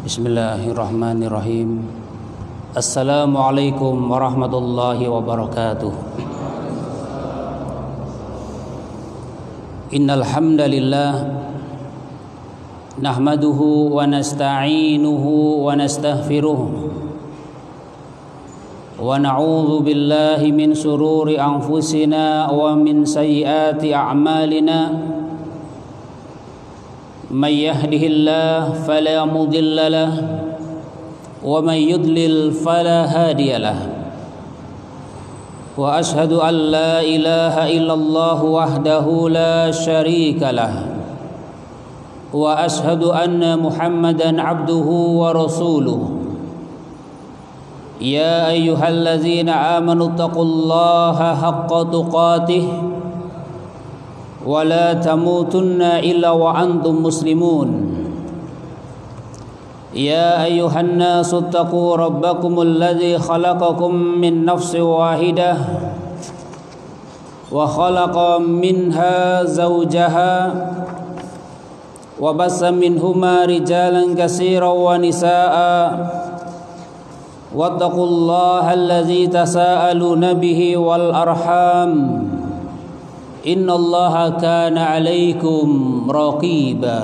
Bismillahirrahmanirrahim. Assalamualaikum warahmatullahi wabarakatuh. Innal hamdalillah nahmaduhu wa nasta'inuhu wa nastaghfiruh wa na'udzu billahi min shururi anfusina wa min sayyiati a'malina. من يهده الله فلا مضل له ومن يضلل فلا هادي له وأشهد أن لا إله إلا الله وحده لا شريك له وأشهد أن محمدا عبده ورسوله يا أيها الذين آمنوا اتقوا الله حق تقاته ولا تموتن إلا وأنتم مسلمون يا أيها الناس اتقوا ربكم الذي خلقكم من نفس واحدة وخلق منها زوجها وبث منهما رجالا كثيرا ونساء واتقوا الله الذي تساءلون به والأرحام إن الله كان عليكم رقيبا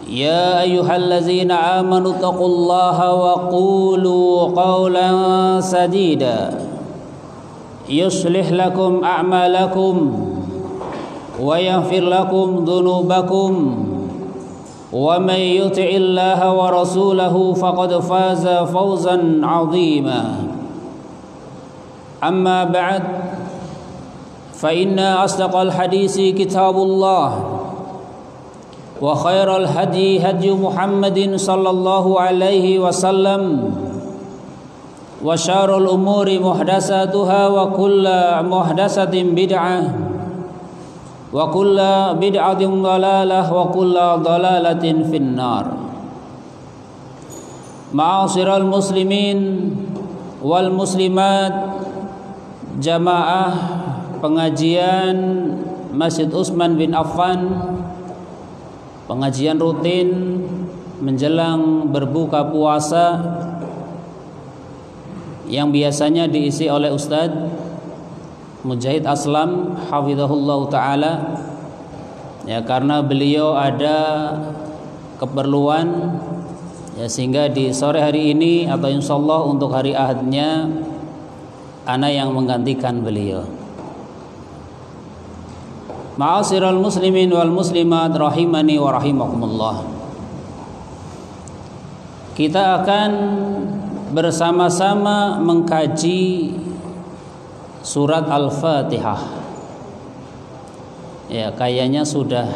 يا أيها الذين آمنوا اتقوا الله وقولوا قولا سديدا يصلح لكم أعمالكم ويغفر لكم ذنوبكم ومن يطع الله ورسوله فقد فاز فوزا عظيما أما بعد فإن أصدق الحديث كتاب الله وخير الهدي هدي محمد صلى الله عليه وسلم وشر الأمور محدثاتها وكل محدثة بدعة وكل بدعة ضلالة وكل ضلالة في النار. معاشر المسلمين والمسلمات jamaah pengajian Masjid Utsman bin Affan, pengajian rutin menjelang berbuka puasa yang biasanya diisi oleh Ustadz Mujahid Aslam hafizahullah ta'ala, ya, karena beliau ada keperluan, ya, sehingga di sore hari ini atau insyaallah untuk hari Ahadnya ana yang menggantikan beliau. Ma'asyiral muslimin wal muslimat rahimani wa rahimakumullah. Kita akan bersama-sama mengkaji surat Al-Fatihah. Ya, kayaknya sudah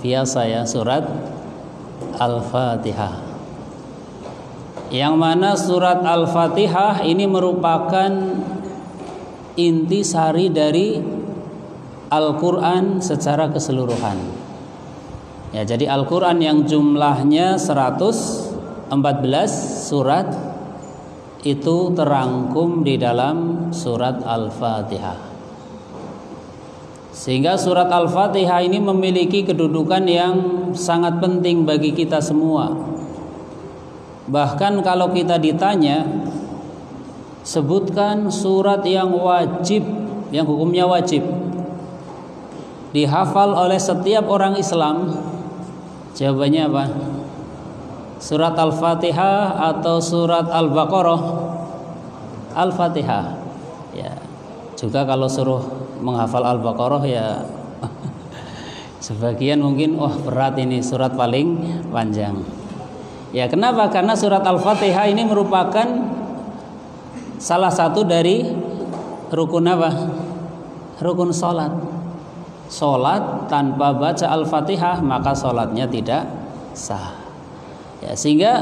biasa ya surat Al-Fatihah. Yang mana surat Al-Fatihah ini merupakan intisari dari Al-Quran secara keseluruhan. Ya, jadi Al-Quran yang jumlahnya 114 surat itu terangkum di dalam surat Al-Fatihah. Sehingga surat Al-Fatihah ini memiliki kedudukan yang sangat penting bagi kita semua. Bahkan kalau kita ditanya, sebutkan surat yang wajib, yang hukumnya wajib dihafal oleh setiap orang Islam, jawabannya apa? Surat Al-Fatihah atau surat Al-Baqarah? Al-Fatihah. Ya. Juga kalau suruh menghafal Al-Baqarah ya sebagian mungkin berat ini, surat paling panjang. Ya, kenapa? Karena surat Al-Fatihah ini merupakan salah satu dari rukun apa? Rukun salat. Salat tanpa baca Al-Fatihah maka salatnya tidak sah. Ya, sehingga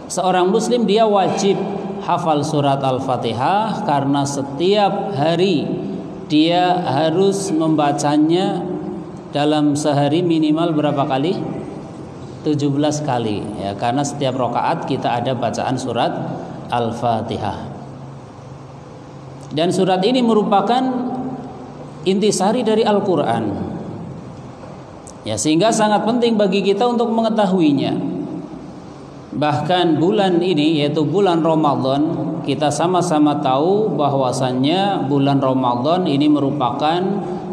seorang muslim dia wajib hafal surat Al-Fatihah karena setiap hari dia harus membacanya dalam sehari minimal berapa kali? 17 kali, ya, karena setiap rakaat kita ada bacaan surat Al-Fatihah. Dan surat ini merupakan intisari dari Al-Quran, ya, sehingga sangat penting bagi kita untuk mengetahuinya. Bahkan bulan ini yaitu bulan Ramadan, kita sama-sama tahu bahwasannya bulan Ramadan ini merupakan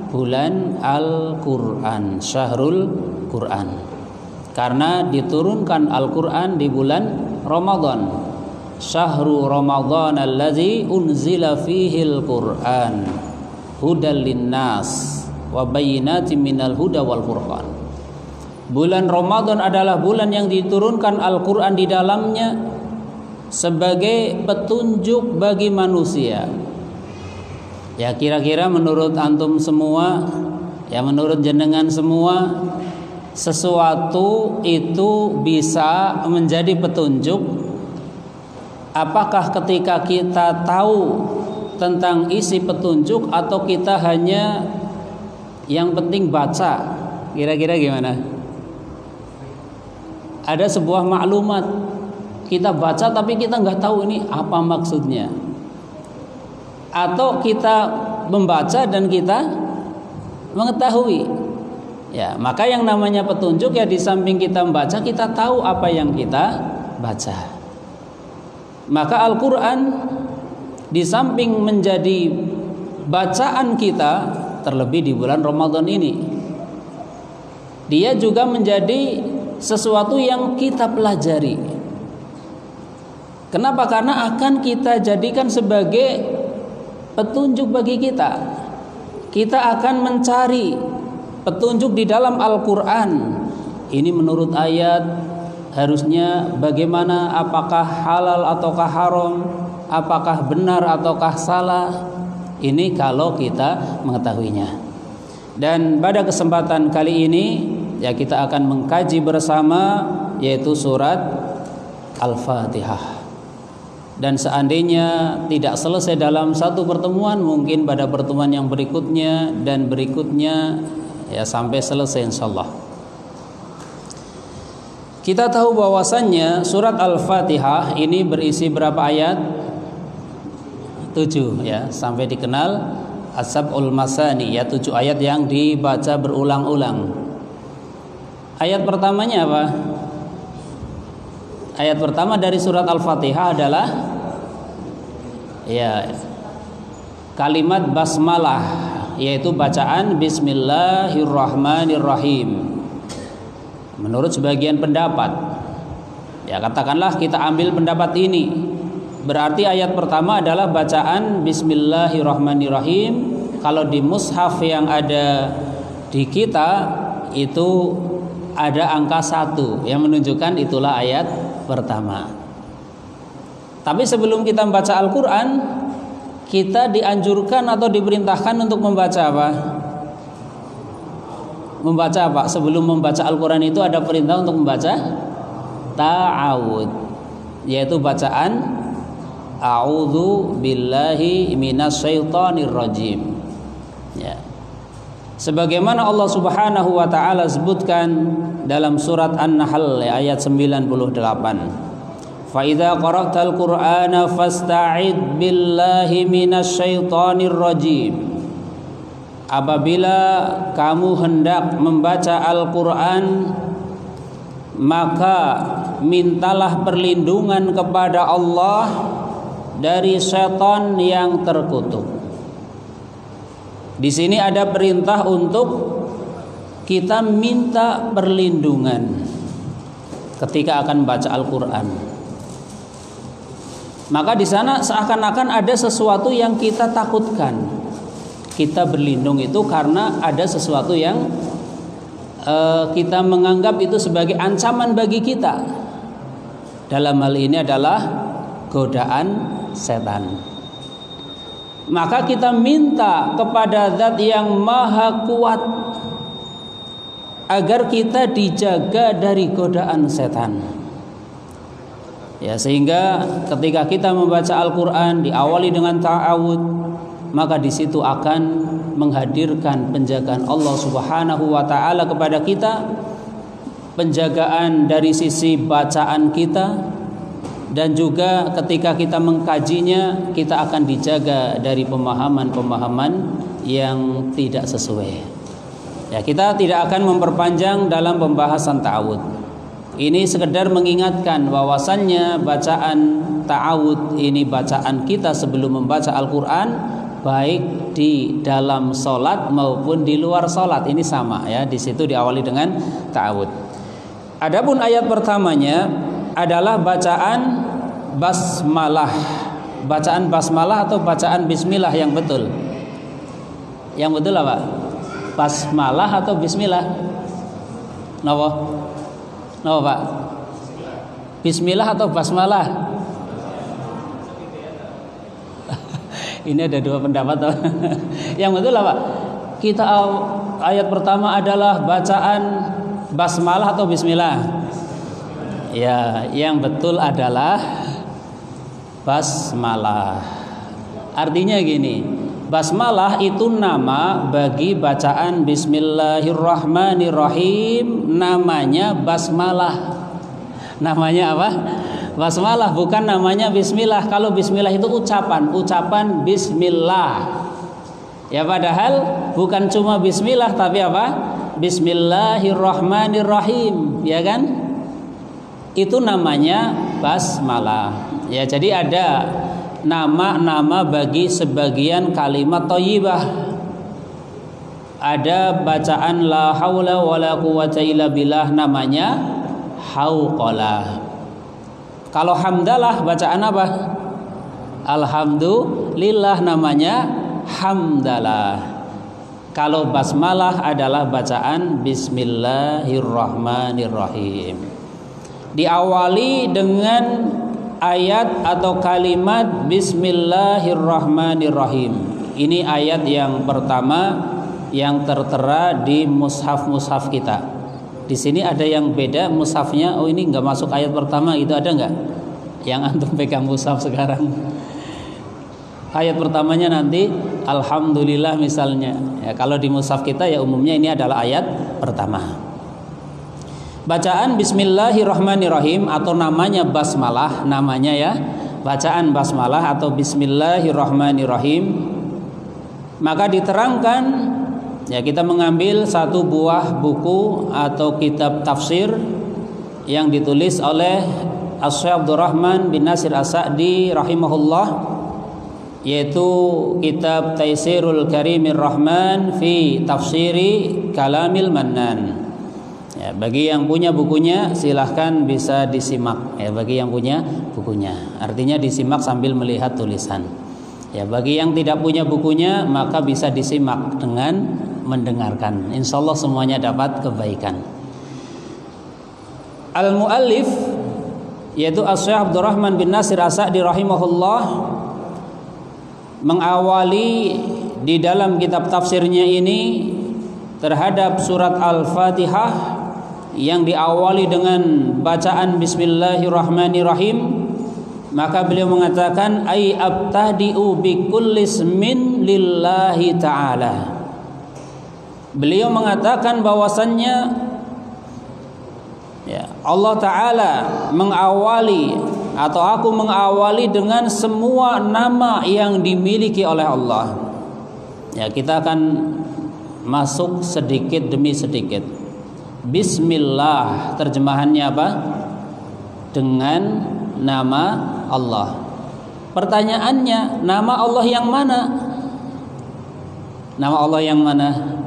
bulan Al-Qur'an, Syahrul Qur'an. Karena diturunkan Al-Qur'an di bulan Ramadan. Syahrul Ramadan allazi unzila fihil Qur'an hudal linnas wa bayyinatin minal huda wal furqan. Bulan Ramadan adalah bulan yang diturunkan Al-Qur'an di dalamnya sebagai petunjuk bagi manusia. Ya, kira-kira menurut antum semua, ya menurut jenengan semua, sesuatu itu bisa menjadi petunjuk apakah ketika kita tahu tentang isi petunjuk atau kita hanya yang penting baca? Kira-kira gimana? Ada sebuah maklumat kita baca tapi kita nggak tahu ini apa maksudnya, atau kita membaca dan kita mengetahui. Ya, maka yang namanya petunjuk ya di samping kita membaca, kita tahu apa yang kita baca. Maka Al-Qur'an di samping menjadi bacaan kita, terlebih di bulan Ramadan ini, dia juga menjadi sesuatu yang kita pelajari. Kenapa? Karena akan kita jadikan sebagai petunjuk bagi kita. Kita akan mencari petunjuk di dalam Al-Qur'an. Ini menurut ayat harusnya bagaimana, apakah halal ataukah haram, apakah benar ataukah salah. Ini kalau kita mengetahuinya. Dan pada kesempatan kali ini ya kita akan mengkaji bersama yaitu surat Al-Fatihah. Dan seandainya tidak selesai dalam satu pertemuan, mungkin pada pertemuan yang berikutnya dan berikutnya ya sampai selesai insyaallah. Kita tahu bahwasannya surat Al-Fatihah ini berisi berapa ayat? 7 ya, sampai dikenal As-Sab'ul Masani, ya 7 ayat yang dibaca berulang-ulang. Ayat pertamanya apa? Ayat pertama dari surat Al-Fatihah adalah ya kalimat basmalah, yaitu bacaan Bismillahirrahmanirrahim. Menurut sebagian pendapat, ya katakanlah kita ambil pendapat ini, berarti ayat pertama adalah bacaan Bismillahirrahmanirrahim. Kalau di mushaf yang ada di kita itu ada angka 1 yang menunjukkan itulah ayat pertama. Tapi sebelum kita membaca Al-Quran, kita dianjurkan atau diperintahkan untuk membaca apa? Membaca apa? Sebelum membaca Al-Quran itu ada perintah untuk membaca ta'awud, yaitu bacaan A'udzu billahi minasyaitonir rajim. Ya. Sebagaimana Allah Subhanahu wa taala sebutkan dalam surat An-Nahl ayat 98. Fa idza qara'tal Qur'ana fasta'id billahi minasyaitonir rajim. Apabila kamu hendak membaca Al-Qur'an, maka mintalah perlindungan kepada Allah dari setan yang terkutuk. Di sini ada perintah untuk kita minta perlindungan ketika akan baca Al-Qur'an. Maka di sana seakan-akan ada sesuatu yang kita takutkan. Kita berlindung itu karena ada sesuatu yang kita menganggap itu sebagai ancaman bagi kita. Dalam hal ini adalah godaan setan. Maka kita minta kepada Zat yang Maha Kuat agar kita dijaga dari godaan setan. Ya, sehingga ketika kita membaca Al-Qur'an diawali dengan ta'awud, maka di situ akan menghadirkan penjagaan Allah Subhanahu wa taala kepada kita, penjagaan dari sisi bacaan kita, dan juga ketika kita mengkajinya kita akan dijaga dari pemahaman-pemahaman yang tidak sesuai. Ya, kita tidak akan memperpanjang dalam pembahasan ta'awud. Ini sekedar mengingatkan bahwasannya bacaan ta'awud ini bacaan kita sebelum membaca Al-Quran, baik di dalam sholat maupun di luar sholat, ini sama ya. Di situ diawali dengan ta'awud. Adapun ayat pertamanya adalah bacaan basmalah. Bacaan basmalah atau bacaan bismillah yang betul? Yang betul apa? Basmalah atau bismillah? Napa? Napa Pak? Bismillah atau basmalah? Ini ada dua pendapat. Yang betul apa? Kita ayat pertama adalah bacaan basmalah atau bismillah? Ya, yang betul adalah basmalah. Artinya gini, basmalah itu nama bagi bacaan Bismillahirrahmanirrahim, namanya basmalah. Namanya apa? Basmalah, bukan namanya bismillah. Kalau bismillah itu ucapan bismillah. Ya, padahal bukan cuma bismillah tapi apa? Bismillahirrahmanirrahim, ya kan? Itu namanya basmalah. Ya, jadi ada nama-nama bagi sebagian kalimat thayyibah. Ada bacaan la haula wala quwata illa billah, namanya hauqalah. Kalau hamdalah bacaan apa? Alhamdulillah, namanya hamdalah. Kalau basmalah adalah bacaan bismillahirrahmanirrahim. Diawali dengan ayat atau kalimat bismillahirrahmanirrahim. Ini ayat yang pertama yang tertera di mushaf kita. Di sini ada yang beda mushafnya. Oh, ini nggak masuk ayat pertama, itu ada nggak? Yang antum pegang mushaf sekarang. Ayat pertamanya nanti alhamdulillah misalnya. Ya, kalau di mushaf kita ya umumnya ini adalah ayat pertama. Bacaan bismillahirrahmanirrahim atau namanya basmalah, namanya ya, bacaan basmalah atau bismillahirrahmanirrahim. Maka diterangkan, ya, kita mengambil satu buah buku atau kitab tafsir yang ditulis oleh Asy-Syaikh Abdurrahman bin Nasir As-Sa'di rahimahullah, yaitu kitab Taisirul Karimir Rahman fi Tafsiri Kalamil Mannan. Ya, bagi yang punya bukunya silahkan bisa disimak. Ya, bagi yang punya bukunya, artinya disimak sambil melihat tulisan. Ya, bagi yang tidak punya bukunya maka bisa disimak dengan mendengarkan. Insya Allah semuanya dapat kebaikan. Al-Muallif yaitu Asy-Syaikh Abdurrahman bin Nasir As-Sa'di rahimahullah mengawali di dalam kitab tafsirnya ini terhadap surat Al-Fatihah yang diawali dengan bacaan bismillahirrahmanirrahim. Maka beliau mengatakan ay abtadi'u bi kulli ismin lillahi ta'ala. Beliau mengatakan bahwasannya ya, Allah Ta'ala mengawali atau aku mengawali dengan semua nama yang dimiliki oleh Allah. Ya, kita akan masuk sedikit demi sedikit. Bismillah terjemahannya apa? Dengan nama Allah. Pertanyaannya, nama Allah yang mana? Nama Allah yang mana?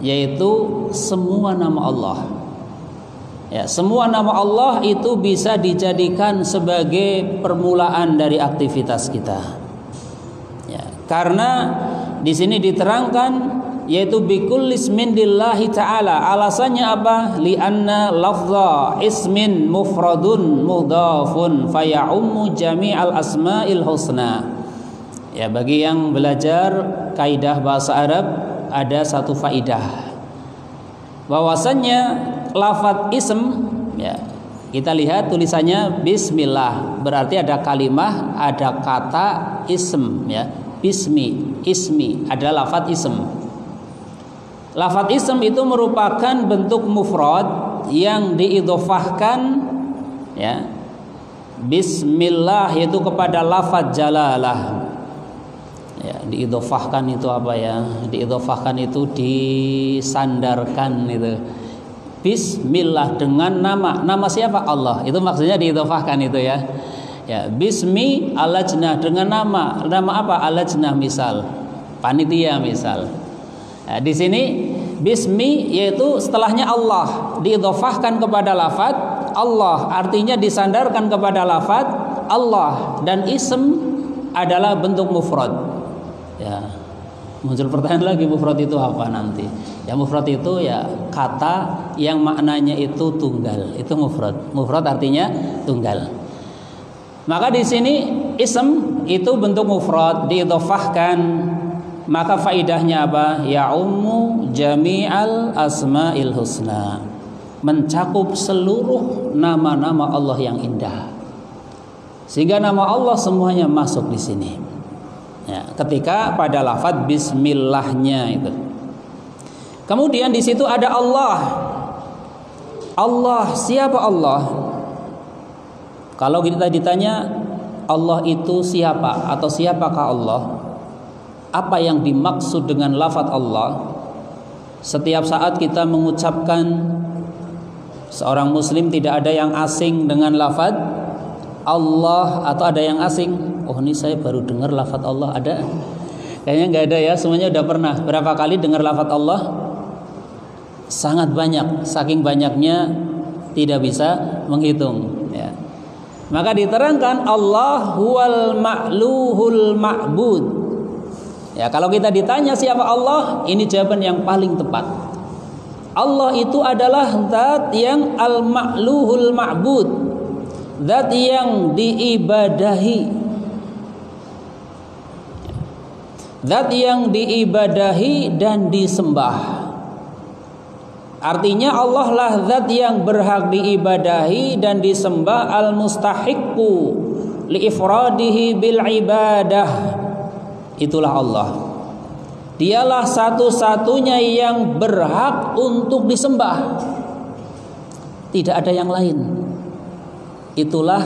Yaitu semua nama Allah. Ya, semua nama Allah itu bisa dijadikan sebagai permulaan dari aktivitas kita. Ya, karena di sini diterangkan yaitu bikul ismin lillahi ta'ala. Alasannya apa? Lianna lafza ismin mufradun mudhafun faya'ummu jami'al asma'il husna. Ya, bagi yang belajar kaidah bahasa Arab ada satu faidah, bahwasannya lafaz ism, ya, kita lihat tulisannya bismillah, berarti ada kalimah, ada kata ism, ya, ismi ada lafaz ism. Lafaz ism itu merupakan bentuk mufrad yang diidhofahkan, ya, bismillah yaitu kepada lafaz jalalah. Ya, diidhofahkan itu apa ya? Diidhofahkan itu disandarkan itu. Bismillah, dengan nama siapa? Allah. Itu maksudnya diidhofahkan itu ya. Ya, bismi alajnah, dengan nama apa? Alajnah misal, panitia misal. Nah, di sini bismi yaitu setelahnya Allah, diidhofahkan kepada lafaz Allah, artinya disandarkan kepada lafaz Allah, dan ism adalah bentuk mufrad. Ya. Muncul pertanyaan lagi, mufrad itu apa nanti? Ya, mufrad itu ya kata yang maknanya itu tunggal. Itu mufrad. Mufrad artinya tunggal. Maka di sini ism itu bentuk mufrad, diidhofahkan. Maka faidahnya apa? Ya ummu jami'al asma'il husna, mencakup seluruh nama-nama Allah yang indah. Sehingga nama Allah semuanya masuk di sini. Ya, ketika pada lafaz bismillahnya itu. Kemudian di situ ada Allah. Allah, siapa Allah? Kalau kita ditanya Allah itu siapa atau siapakah Allah? Apa yang dimaksud dengan lafaz Allah? Setiap saat kita mengucapkan, seorang muslim tidak ada yang asing dengan lafaz Allah, atau ada yang asing? Oh, ini saya baru dengar lafaz Allah, ada? Kayaknya nggak ada ya, semuanya udah pernah. Berapa kali dengar lafaz Allah? Sangat banyak, saking banyaknya tidak bisa menghitung ya. Maka diterangkan Allah huwal ma'luhul ma'bud. Ya, kalau kita ditanya siapa Allah, ini jawaban yang paling tepat. Allah itu adalah zat yang al-ma'luhul ma'bud, zat yang diibadahi, zat yang diibadahi dan disembah. Artinya Allah lah zat yang berhak diibadahi dan disembah, al-mustahiqqu li ifradihi bil ibadah. Itulah Allah. Dialah satu-satunya yang berhak untuk disembah. Tidak ada yang lain. Itulah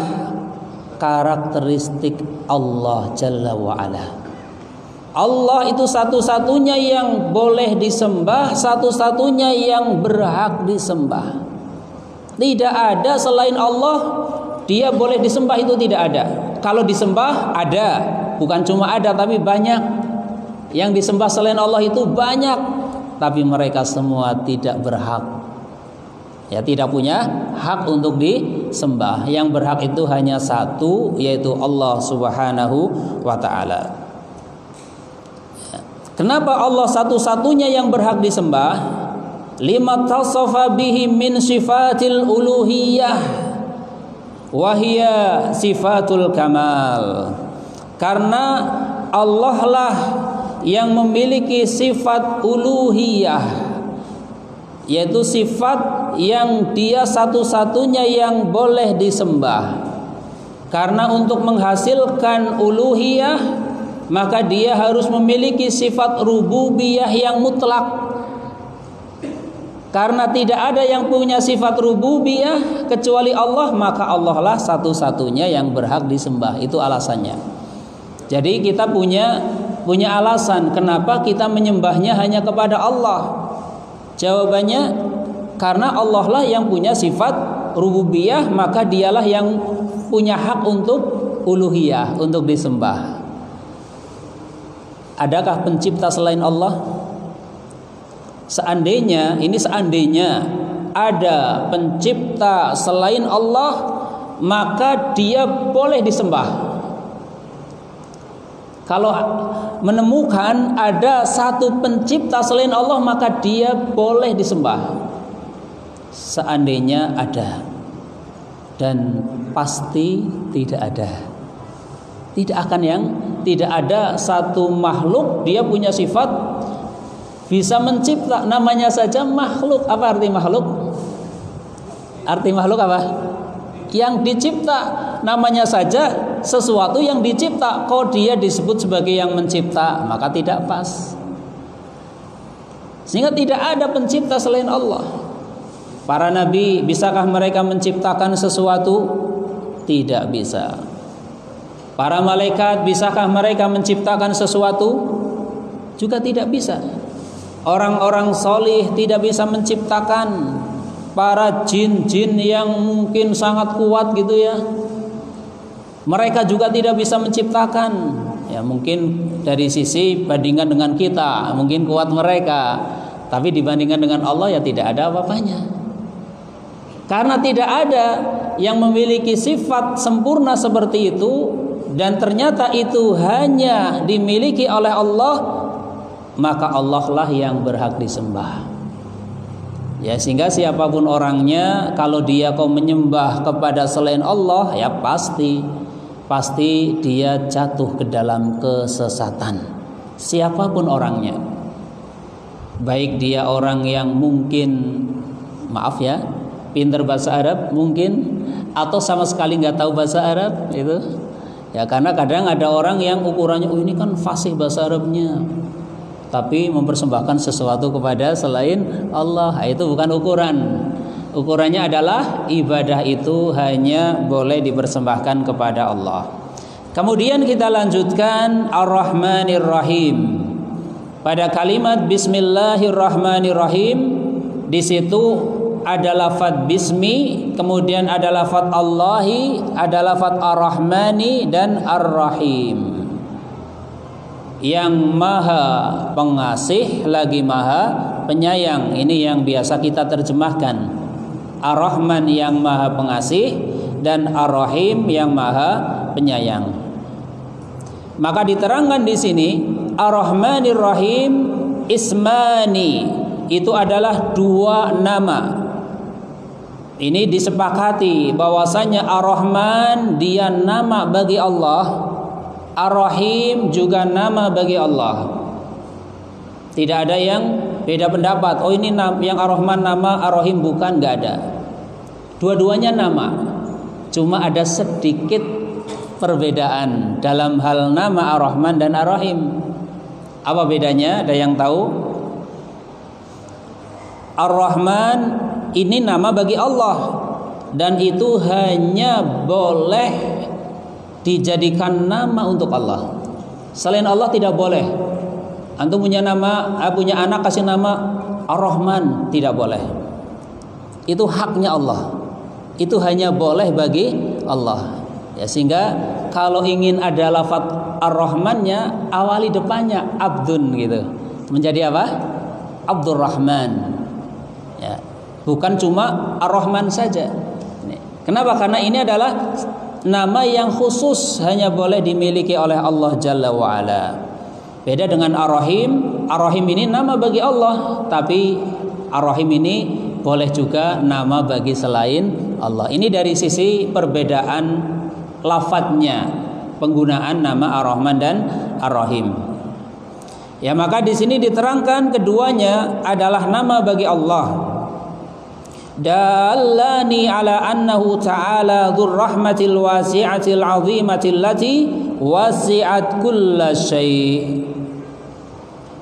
karakteristik Allah Jalla wa'ala. Allah itu satu-satunya yang boleh disembah, satu-satunya yang berhak disembah. Tidak ada selain Allah dia boleh disembah, itu tidak ada. Kalau disembah ada, bukan cuma ada tapi banyak. Yang disembah selain Allah itu banyak, tapi mereka semua tidak berhak. Ya, tidak punya hak untuk disembah. Yang berhak itu hanya satu, yaitu Allah Subhanahu wa ta'ala. Kenapa Allah satu-satunya yang berhak disembah? Lima tasafa bihi min sifatil uluhiyah wa hiya sifatul kamal. Karena Allah lah yang memiliki sifat uluhiyah, yaitu sifat yang dia satu-satunya yang boleh disembah. Karena untuk menghasilkan uluhiyah, maka dia harus memiliki sifat rububiyah yang mutlak. Karena tidak ada yang punya sifat rububiyah kecuali Allah, maka Allah lah satu-satunya yang berhak disembah. Itu alasannya. Jadi kita punya alasan kenapa kita menyembahnya hanya kepada Allah. Jawabannya karena Allah lah yang punya sifat rububiyah, maka dialah yang punya hak untuk uluhiyah, untuk disembah. Adakah pencipta selain Allah? Seandainya ada pencipta selain Allah, maka dia boleh disembah. Kalau menemukan ada satu pencipta selain Allah, maka dia boleh disembah. Seandainya ada, dan pasti tidak ada. Tidak ada satu makhluk dia punya sifat bisa mencipta, namanya saja makhluk. Apa arti makhluk? Arti makhluk apa? Yang dicipta, namanya saja sesuatu yang dicipta. Kalau dia disebut sebagai yang mencipta, maka tidak pas. Sehingga tidak ada pencipta selain Allah. Para nabi, bisakah mereka menciptakan sesuatu? Tidak bisa. Para malaikat, bisakah mereka menciptakan sesuatu? Juga tidak bisa. Orang-orang solih tidak bisa menciptakan. para jin-jin yang mungkin sangat kuat gitu ya, mereka juga tidak bisa menciptakan. Ya mungkin dari sisi bandingkan dengan kita mungkin kuat mereka, tapi dibandingkan dengan Allah ya tidak ada apa-apanya. Karena tidak ada yang memiliki sifat sempurna seperti itu, dan ternyata itu hanya dimiliki oleh Allah, maka Allah lah yang berhak disembah. Ya sehingga siapapun orangnya, kalau dia kau menyembah kepada selain Allah, ya pasti dia jatuh ke dalam kesesatan. Siapapun orangnya, baik dia orang yang mungkin, maaf ya, pinter bahasa Arab mungkin, atau sama sekali nggak tahu bahasa Arab itu. Ya karena kadang ada orang yang ukurannya, oh ini kan fasih bahasa Arabnya, tapi mempersembahkan sesuatu kepada selain Allah, itu bukan ukuran. Ukurannya adalah ibadah itu hanya boleh dipersembahkan kepada Allah. Kemudian kita lanjutkan Ar-Rahmanir Rahim. Pada kalimat Bismillahirrahmanirrahim, di situ ada lafaz bismi, kemudian ada lafaz Allahi, ada lafaz Ar-Rahmani dan Ar-Rahim. Yang maha pengasih lagi maha penyayang. Ini yang biasa kita terjemahkan. Ar-Rahman yang maha pengasih dan Ar-Rahim yang maha penyayang. Maka diterangkan di sini Ar-Rahmanir Rahim ismani, itu adalah dua nama. Ini disepakati bahwasanya Ar-Rahman dia nama bagi Allah, Ar-Rahim juga nama bagi Allah. Tidak ada yang beda pendapat. Oh ini yang Ar-Rahman nama, Ar-Rahim bukan, nggak ada. Dua-duanya nama, cuma ada sedikit perbedaan dalam hal nama Ar-Rahman dan Ar-Rahim. Apa bedanya? Ada yang tahu? Ar-Rahman ini nama bagi Allah, dan itu hanya boleh dijadikan nama untuk Allah. Selain Allah tidak boleh. Antum punya nama, punya anak kasih nama Ar-Rahman, tidak boleh. Itu haknya Allah. Itu hanya boleh bagi Allah. Ya, sehingga kalau ingin ada lafaz Ar-Rahmannya, awali depannya Abdun gitu. Menjadi apa? Abdurrahman. Ya, bukan cuma Ar-Rahman saja. Kenapa? Karena ini adalah nama yang khusus, hanya boleh dimiliki oleh Allah Jalla wa'ala. Beda dengan Ar-Rahim. Ar-Rahim ini nama bagi Allah, tapi Ar-Rahim ini boleh juga nama bagi selain Allah. Ini dari sisi perbedaan lafadznya, penggunaan nama Ar-Rahman dan Ar-Rahim. Ya, maka di sini diterangkan keduanya adalah nama bagi Allah. Dallani ala annahu ta'ala dzur rahmatil wasi'atil 'azimatil lati wasi'at kulla syai'.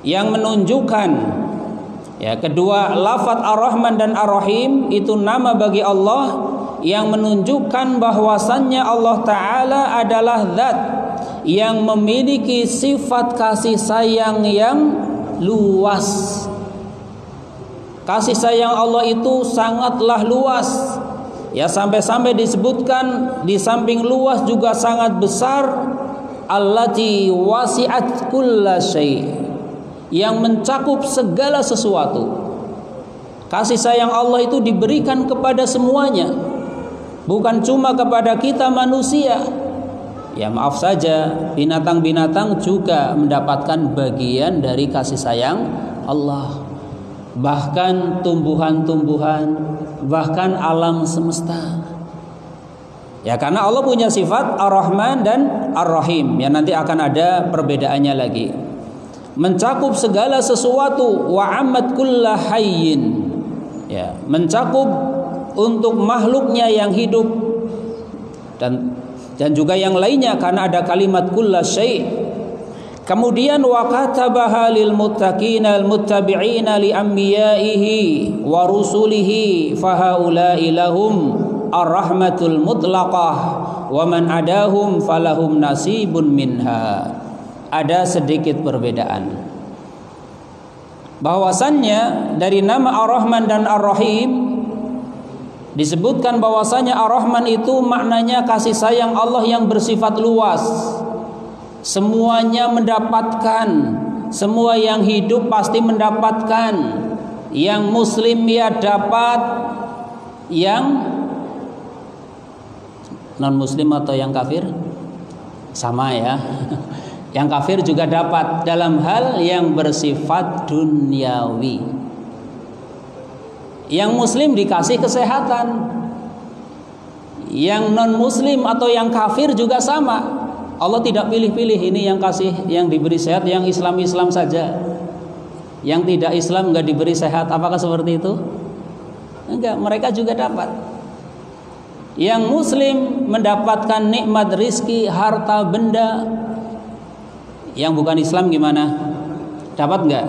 Yang menunjukkan, ya, kedua lafaz Ar-Rahman dan Ar-Rahim itu nama bagi Allah, yang menunjukkan bahwasannya Allah Ta'ala adalah zat yang memiliki sifat kasih sayang yang luas. Kasih sayang Allah itu sangatlah luas. Ya, sampai-sampai disebutkan di samping luas juga sangat besar. Allati wasi'at kulla syai', yang mencakup segala sesuatu. Kasih sayang Allah itu diberikan kepada semuanya, bukan cuma kepada kita manusia. Ya, maaf saja, binatang-binatang juga mendapatkan bagian dari kasih sayang Allah. Bahkan tumbuhan-tumbuhan, bahkan alam semesta. Ya, karena Allah punya sifat Ar-Rahman dan Ar-Rahim. Ya, nanti akan ada perbedaannya lagi. Mencakup segala sesuatu, wa ammat kulla hayyin. Ya, mencakup untuk makhluknya yang hidup dan juga yang lainnya, karena ada kalimat kulla syai'. Kemudian wa katabaha lil muttaqina al muttabi'ina li anbiya'ihi wa rusulihi fa haula'i lahum ar-rahmatul mutlaqah wa man adahum falahum nasibun minha. Ada sedikit perbedaan. Bahwasannya dari nama Ar-Rahman dan Ar-Rahim Disebutkan bahwasanya Ar-Rahman itu maknanya kasih sayang Allah yang bersifat luas. Semuanya mendapatkan, semua yang hidup pasti mendapatkan. Yang muslim ya dapat, yang non muslim atau yang kafir sama ya. Yang kafir juga dapat dalam hal yang bersifat duniawi. Yang muslim dikasih kesehatan. Yang non muslim atau yang kafir juga sama. Allah tidak pilih-pilih, ini yang kasih, yang diberi sehat yang Islam saja. Yang tidak Islam enggak diberi sehat. Apakah seperti itu? Enggak, mereka juga dapat. Yang muslim mendapatkan nikmat rizki, harta benda. Yang bukan Islam gimana? Dapat enggak?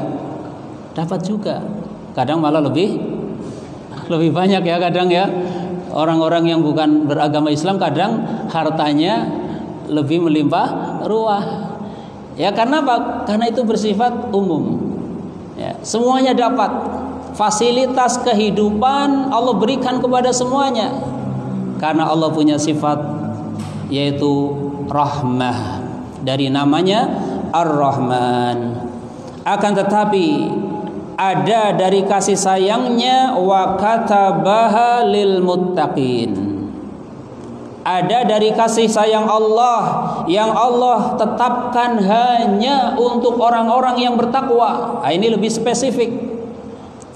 Dapat juga. Kadang malah lebih banyak ya kadang ya. Orang-orang yang bukan beragama Islam kadang hartanya lebih melimpah ruah. Ya karena apa? Karena itu bersifat umum. Ya, semuanya dapat. Fasilitas kehidupan Allah berikan kepada semuanya. Karena Allah punya sifat yaitu rahmah. Dari namanya Ar-Rahman. Akan tetapi ada dari kasih sayangnya wa katabaha lil muttaqin. Ada dari kasih sayang Allah yang Allah tetapkan hanya untuk orang-orang yang bertakwa. Nah, ini lebih spesifik.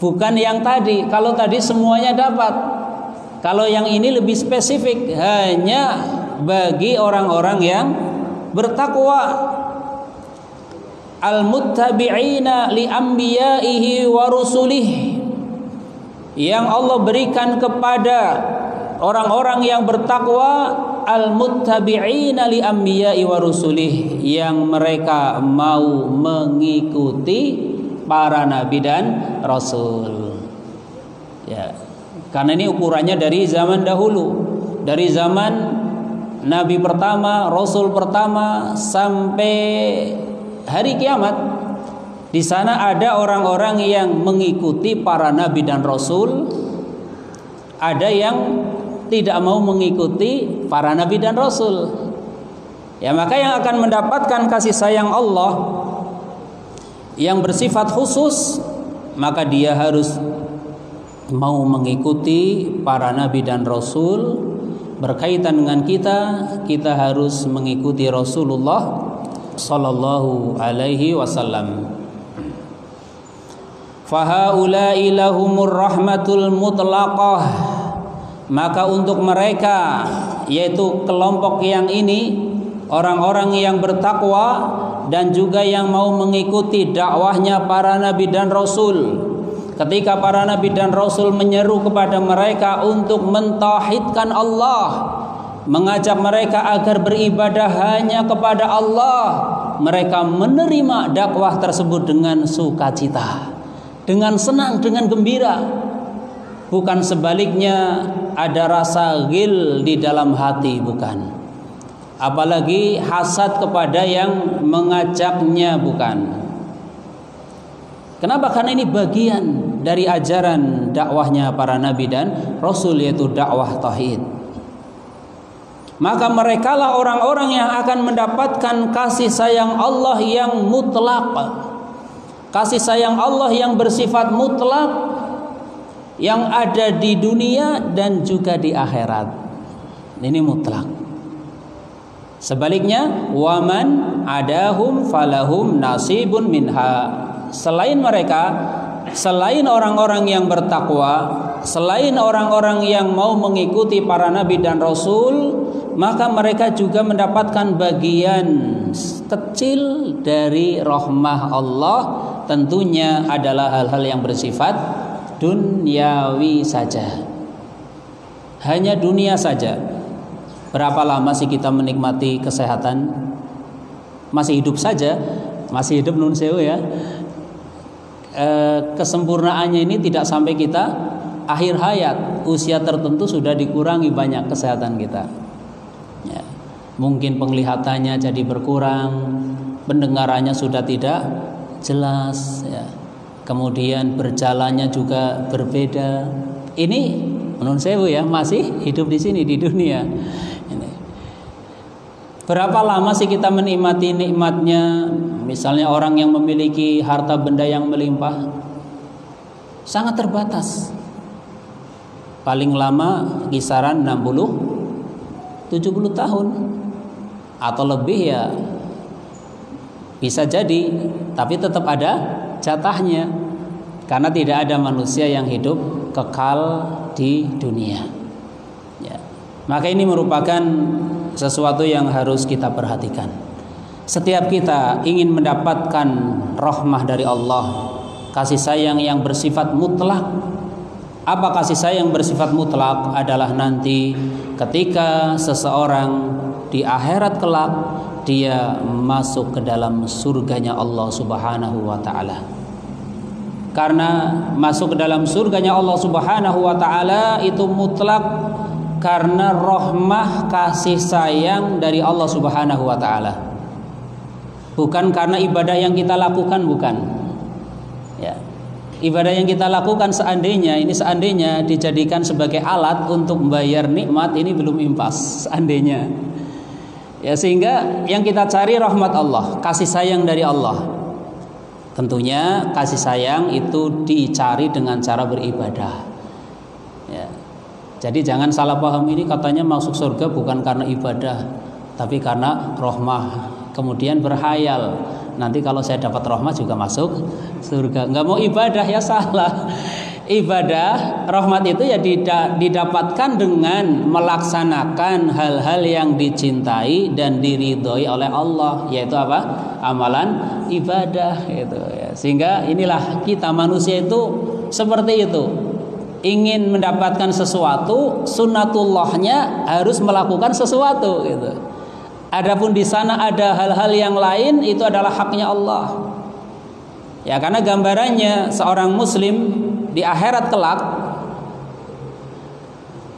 Bukan yang tadi. Kalau tadi semuanya dapat. Kalau yang ini lebih spesifik, hanya bagi orang-orang yang bertakwa. Al-muttabi'ina li anbiya'ihi wa rusulih, yang Allah berikan kepada orang-orang yang bertakwa. Al-muttabi'ina li anbiya'i wa rusulih, yang mereka mau mengikuti para nabi dan rasul. Ya, karena ini ukurannya dari zaman dahulu, dari zaman nabi pertama, rasul pertama sampai hari kiamat. Di sana ada orang-orang yang mengikuti para nabi dan rasul, ada yang tidak mau mengikuti para nabi dan rasul. Ya, maka yang akan mendapatkan kasih sayang Allah yang bersifat khusus, maka dia harus mau mengikuti para nabi dan rasul. Berkaitan dengan kita harus mengikuti Rasulullah sallallahu alaihi wasallam. Fahaula'i lahumur rahmatul mutlaqah, maka untuk mereka, yaitu kelompok yang ini, orang-orang yang bertakwa dan juga yang mau mengikuti dakwahnya para nabi dan rasul. Ketika para nabi dan rasul menyeru kepada mereka untuk mentauhidkan Allah, mengajak mereka agar beribadah hanya kepada Allah, mereka menerima dakwah tersebut dengan sukacita, dengan senang, dengan gembira. Bukan sebaliknya ada rasa ghil di dalam hati, bukan. Apalagi hasad kepada yang mengajaknya, bukan. Kenapa? Karena ini bagian dari ajaran dakwahnya para nabi dan rasul, yaitu dakwah tauhid. Maka merekalah orang-orang yang akan mendapatkan kasih sayang Allah yang mutlak. Kasih sayang Allah yang bersifat mutlak, yang ada di dunia dan juga di akhirat. Ini mutlak. Sebaliknya, waman adahum falahum nasibun minha. Selain mereka, selain orang-orang yang bertakwa, selain orang-orang yang mau mengikuti para nabi dan rasul, maka mereka juga mendapatkan bagian kecil dari rahmah Allah. Tentunya adalah hal-hal yang bersifat duniawi saja, hanya dunia saja. Berapa lama sih kita menikmati kesehatan? Masih hidup saja, masih hidup nun sewu ya. Kesempurnaannya ini tidak sampai kita akhir hayat, usia tertentu sudah dikurangi banyak kesehatan kita. Ya, mungkin penglihatannya jadi berkurang, pendengarannya sudah tidak jelas, ya. Kemudian berjalannya juga berbeda. Ini menurut saya ya masih hidup di sini di dunia. Ini. Berapa lama sih kita menikmati nikmatnya? Misalnya orang yang memiliki harta benda yang melimpah, sangat terbatas. Paling lama kisaran 60-70 tahun atau lebih ya bisa jadi, tapi tetap ada jatahnya karena tidak ada manusia yang hidup kekal di dunia. Ya. Maka ini merupakan sesuatu yang harus kita perhatikan. Setiap kita ingin mendapatkan rahmah dari Allah, kasih sayang yang bersifat mutlak. Apa kasih sayang bersifat mutlak? Adalah nanti ketika seseorang di akhirat kelak dia masuk ke dalam surganya Allah Subhanahu wa taala. Karena masuk ke dalam surganya Allah Subhanahu wa taala itu mutlak karena rahmah kasih sayang dari Allah Subhanahu wa taala. Bukan karena ibadah yang kita lakukan, bukan. Ya. Ibadah yang kita lakukan seandainya dijadikan sebagai alat untuk membayar nikmat, ini belum impas seandainya. Ya, sehingga yang kita cari rahmat Allah, kasih sayang dari Allah. Tentunya kasih sayang itu dicari dengan cara beribadah. Ya. Jadi jangan salah paham, ini katanya masuk surga bukan karena ibadah, tapi karena rahmah. Kemudian berhayal, nanti kalau saya dapat rahmat juga masuk surga. Nggak mau ibadah ya salah. Ibadah rahmat itu ya didapatkan dengan melaksanakan hal-hal yang dicintai dan diridhoi oleh Allah, yaitu apa? Amalan ibadah itu ya. Sehingga inilah kita manusia itu seperti itu. Ingin mendapatkan sesuatu, sunnatullahnya harus melakukan sesuatu gitu. Adapun di sana ada hal-hal yang lain, itu adalah haknya Allah. Ya, karena gambarannya seorang muslim di akhirat kelak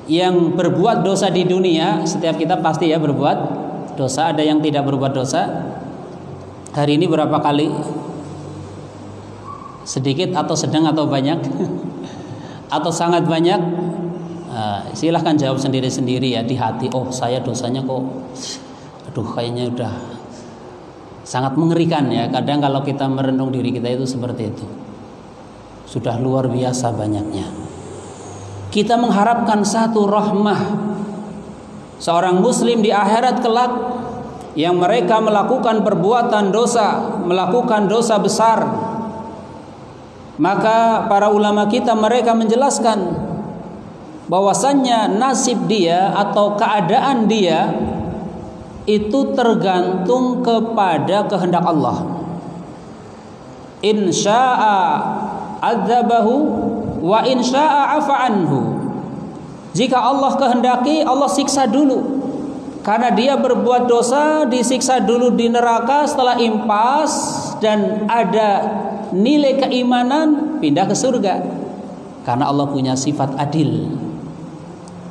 yang berbuat dosa di dunia, setiap kita pasti ya berbuat dosa, ada yang tidak berbuat dosa. Hari ini berapa kali? Sedikit atau sedang atau banyak? Atau sangat banyak? Silahkan jawab sendiri-sendiri ya di hati. Oh, saya dosanya kok kayaknya udah sangat mengerikan ya. Kadang kalau kita merenung diri kita itu seperti itu. Sudah luar biasa banyaknya. Kita mengharapkan satu rahmah seorang muslim di akhirat kelak yang mereka melakukan perbuatan dosa, melakukan dosa besar. Maka para ulama kita mereka menjelaskan bahwasannya nasib dia atau keadaan dia itu tergantung kepada kehendak Allah. In syaa adzabahu wa in syaa afa anhu. Jika Allah kehendaki, Allah siksa dulu. Karena dia berbuat dosa, disiksa dulu di neraka, setelah impas dan ada nilai keimanan, pindah ke surga. Karena Allah punya sifat adil.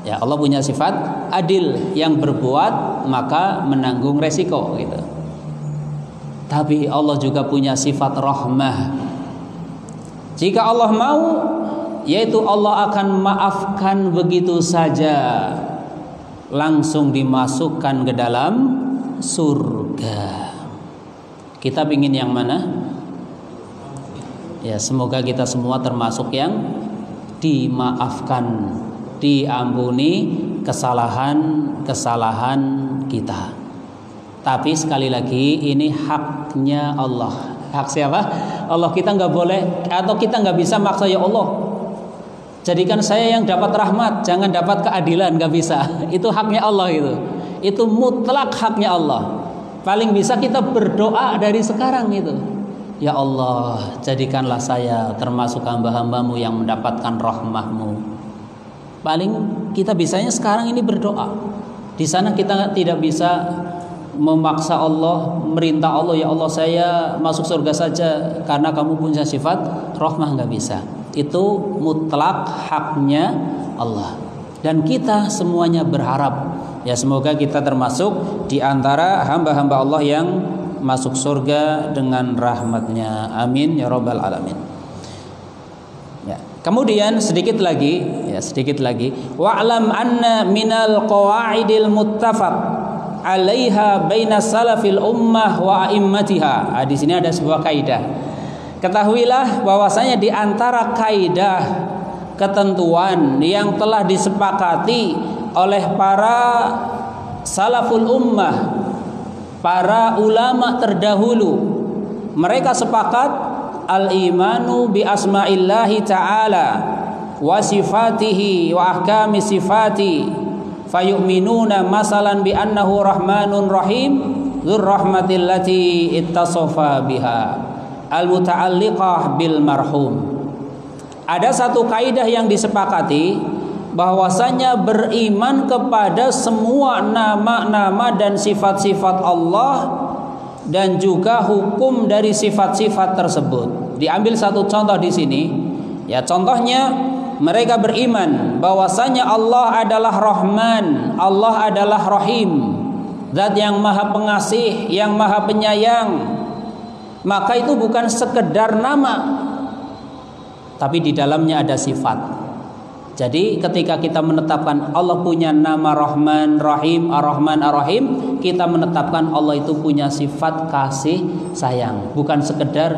Ya, Allah punya sifat adil, yang berbuat maka menanggung resiko gitu. Tapi Allah juga punya sifat rahmah. Jika Allah mau, yaitu Allah akan maafkan begitu saja, langsung dimasukkan ke dalam surga. Kita ingin yang mana? Ya, semoga kita semua termasuk yang dimaafkan, diampuni kesalahan-kesalahan kita. Tapi sekali lagi ini haknya Allah. Hak siapa? Allah. Kita nggak boleh atau kita nggak bisa maksa, ya Allah jadikan saya yang dapat rahmat, jangan dapat keadilan, nggak bisa. Itu haknya Allah itu mutlak haknya Allah. Paling bisa kita berdoa dari sekarang itu. Ya Allah, jadikanlah saya termasuk hamba-hambamu yang mendapatkan rahmahmu. Paling kita bisanya sekarang ini berdoa. Di sana kita tidak bisa memaksa Allah, merintah Allah, ya Allah saya masuk surga saja karena kamu punya sifat rahmah, nggak bisa. Itu mutlak haknya Allah. Dan kita semuanya berharap, ya semoga kita termasuk di antara hamba-hamba Allah yang masuk surga dengan rahmatnya. Amin ya rabbal alamin. Ya. Kemudian sedikit lagi, wa'lam anna minal qawaidil muttafaq 'alaiha baina salafil ummah wa a'immatiha. Di sini ada sebuah kaidah. Ketahuilah bahwasanya di antara kaidah ketentuan yang telah disepakati oleh para salaful ummah, para ulama terdahulu, mereka sepakat al-imanu bi asma'illahi ta'ala wa sifatihi wa ahkami sifati fayu'minuna masalan bi annahu rahmanun rahim dzur rahmatil lati ittasafa biha al-muta'alliqah bil marhum. Ada satu kaidah yang disepakati bahwasanya beriman kepada semua nama-nama dan sifat-sifat Allah dan juga hukum dari sifat-sifat tersebut. Diambil satu contoh di sini. Ya, contohnya mereka beriman bahwasanya Allah adalah Rahman, Allah adalah Rahim, Zat yang Maha Pengasih, yang Maha Penyayang. Maka itu bukan sekedar nama, tapi di dalamnya ada sifat. Jadi ketika kita menetapkan Allah punya nama Rahman, Rahim, Ar-Rahman, Ar-Rahim, kita menetapkan Allah itu punya sifat kasih sayang. Bukan sekedar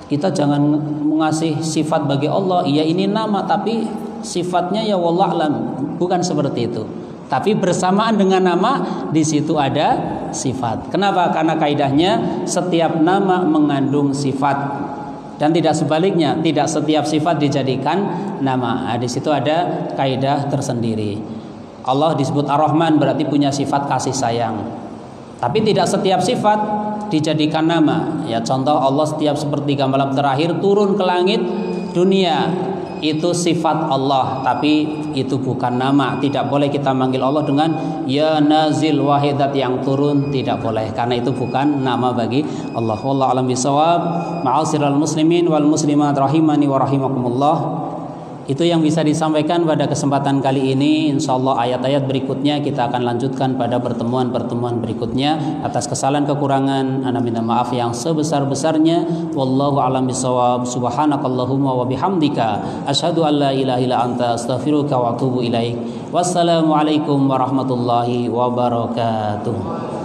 kita jangan mengasih sifat bagi Allah, iya ini nama tapi sifatnya ya wallahualam, bukan seperti itu. Tapi bersamaan dengan nama di situ ada sifat. Kenapa? Karena kaidahnya setiap nama mengandung sifat. Dan tidak sebaliknya, tidak setiap sifat dijadikan nama. Di situ ada kaidah tersendiri. Allah disebut Ar-Rahman berarti punya sifat kasih sayang. Tapi tidak setiap sifat dijadikan nama. Ya, contoh Allah setiap sepertiga malam terakhir turun ke langit dunia. Itu sifat Allah, tapi itu bukan nama. Tidak boleh kita manggil Allah dengan ya nazil wahidat yang turun, tidak boleh, karena itu bukan nama bagi Allah. Wallahu a'lam bishawab. Ma'asyiral muslimin wal muslimat rahimani wa rahimakumullah. Itu yang bisa disampaikan pada kesempatan kali ini. Insyaallah ayat-ayat berikutnya kita akan lanjutkan pada pertemuan-pertemuan berikutnya. Atas kesalahan kekurangan ana minta maaf yang sebesar-besarnya. Wallahu a'lam bishawab. Subhanakallahumma wa bihamdika asyhadu an la ilaha illa anta astaghfiruka wa atubu ilaik. Wassalamualaikum warahmatullahi wabarakatuh.